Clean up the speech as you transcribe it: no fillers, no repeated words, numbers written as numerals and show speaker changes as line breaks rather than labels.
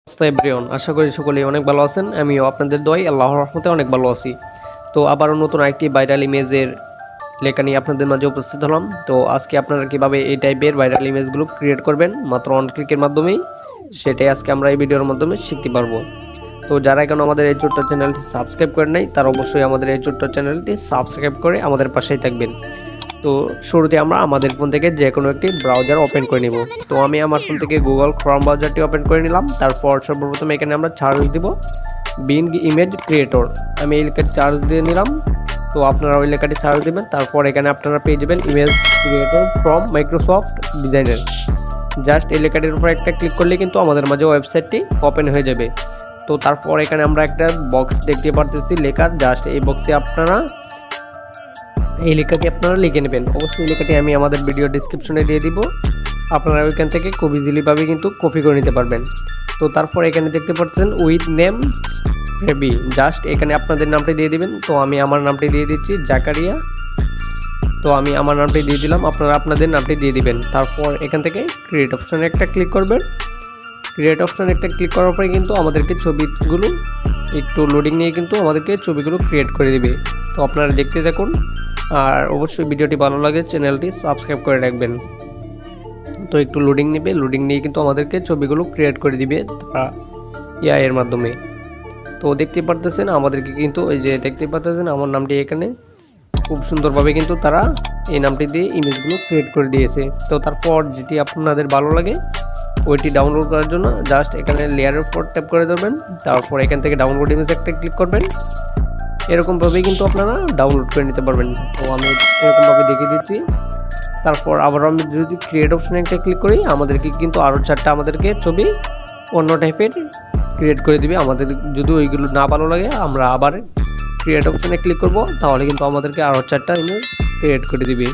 অবস্থা এভরিওয়ান, আশা করি সকলেই অনেক ভালো আছেন। আমিও আপনাদের দোয়ায় আল্লাহর রহমতে অনেক ভালো আছি। তো আবারও নতুন একটি ভাইরাল ইমেজের লেখা নিয়ে আপনাদের মাঝে উপস্থিত হলাম। তো আজকে আপনারা কিভাবে এই টাইপের ভাইরাল ইমেজগুলো ক্রিয়েট করবেন মাত্র অন ক্লিকের মাধ্যমেই, সেটাই আজকে আমরা এই ভিডিওর মাধ্যমে শিখতে পারবো। তো যারা এখন আমাদের এই ছোট্ট চ্যানেলটি সাবস্ক্রাইব করে নাই, তারা অবশ্যই আমাদের এই ছোট্ট চ্যানেলটি সাবস্ক্রাইব করে আমাদের পাশেই থাকবেন। তো শুরুতে আমরা আমাদের ফোন থেকে যে কোনো একটি ব্রাউজার ওপেন করে নিব। তো আমি আমার ফোন থেকে গুগল ক্রোম ব্রাউজারটি ওপেন করে নিলাম। তারপর সর্বপ্রথম এখানে আমরা সার্চ দিব বিং ইমেজ ক্রিয়েটর। আমি এই লেখাটি সার্চ দিয়ে নিলাম। তো আপনারা ওই লেখাটি সার্চ দেবেন। তারপর এখানে আপনারা পেয়ে যাবেন image creator from Microsoft designer. Just এই লেখাটির উপর একটা ক্লিক করলে কিন্তু আমাদের মাঝে ওয়েবসাইটটি ওপেন হয়ে যাবে। তো তারপর এখানে আমরা একটা বক্স দেখতে পারতেছি লেখার, জাস্ট এই বক্সে আপনারা এই লেখাটি আপনারা লিখে নেবেন। অবশ্যই লেখাটি আমি আমাদের ভিডিও ডিসক্রিপশনে দিয়ে দিব, আপনারা ওইখান থেকে খুব ইজিলিভাবে কিন্তু কপি করে নিতে পারবেন। তো তারপর এখানে দেখতে পাচ্ছেন উইথ নেম রেভি, জাস্ট এখানে আপনাদের নামটি দিয়ে দিবেন। তো আমি আমার নামটি দিয়ে দিচ্ছি জাকারিয়া। তো আমি আমার নামটি দিয়ে দিলাম, আপনারা আপনাদের নামটি দিয়ে দিবেন। তারপর এখান থেকে ক্রিয়েট অপশানে একটা ক্লিক করবেন। ক্রিয়েট অপশানে একটা ক্লিক করার পরে কিন্তু আমাদেরকে ছবিগুলো একটু লোডিং নিয়ে কিন্তু আমাদেরকে ছবিগুলো ক্রিয়েট করে দিবে। তো আপনারা দেখতে থাকুন, আর অবশ্যই ভিডিওটি ভালো লাগে চ্যানেলটি সাবস্ক্রাইব করে রাখবেন। তো একটু লোডিং নেবে, লোডিং নিয়ে কিন্তু আমাদেরকে ছবিগুলো ক্রিয়েট করে দিবে এআই এর মাধ্যমে। তো দেখতে পারতেছেন আমাদেরকে কিন্তু এই যে দেখতে পারতেছেন আমার নামটি এখানে খুব সুন্দরভাবে কিন্তু তারা এই নামটি দিয়ে ইমেজগুলো ক্রিয়েট করে দিয়েছে। তো তারপর যেটি আপনাদের ভালো লাগে ওইটি ডাউনলোড করার জন্য জাস্ট এখানে লেয়ারের উপর ট্যাপ করে দেবেন। তারপর এখান থেকে ডাউনলোড ইমেজ একটা ক্লিক করবেন। এরকমভাবেই কিন্তু আপনারা ডাউনলোড করে নিতে পারবেন। তো আমি এরকমভাবে দেখিয়ে দিচ্ছি। তারপর আবার আমি যদি ক্রিয়েট অপশানে একটা ক্লিক করি, আমাদেরকে কিন্তু আরও চারটা আমাদেরকে ছবি অন্য টাইপের ক্রিয়েট করে দিবে। আমাদের যদি ওইগুলো না ভালো লাগে আমরা আবার ক্রিয়েট অপশানে ক্লিক করব, তাহলে কিন্তু আমাদেরকে আরও চারটা ইমেজ ক্রিয়েট করে দিবে।